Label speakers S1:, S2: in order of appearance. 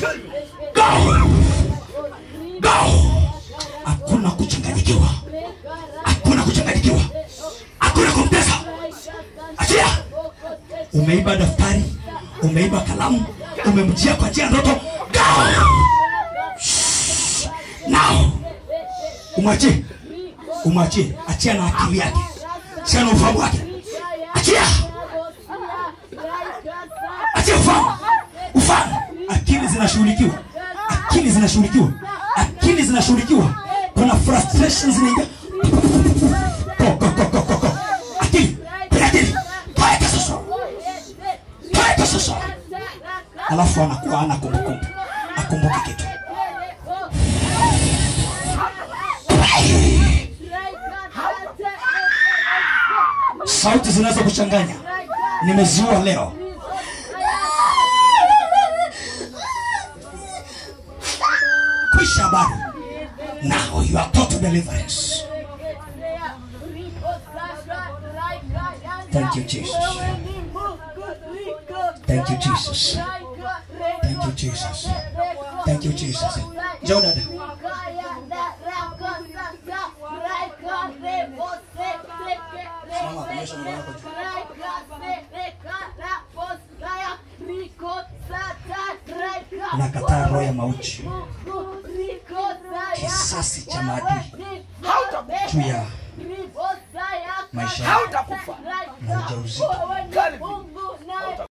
S1: Go. Go. Hakuna kuchanganyikiwa. Hakuna kuchanganyikiwa. Hakuna kumpesa. Achia. Umeiba daftari, umeiba kalamu, umemjia kwa njia ndoto. Go. Now. Umwachie. Achia na akili yake. Achia na ufahamu wake. Achia. Achia ufahamu. Akili zinashughulikiwa. Kuna frustrations zinaingia. Akili. Toa sasa. Alafu anakuwa ana kumbukumbu. Akumbuke kitu. Sauti zinaweza kuchanganya. Nimeziua leo. Kwisha habari. Now you are total deliverance. Thank you, Jesus. Thank you, Jesus. Thank you, Jesus. Thank you, Jesus. Jordan. Nakataa roho ya mauti. Kisasi cha maadui juu ya maisha na ujauzito.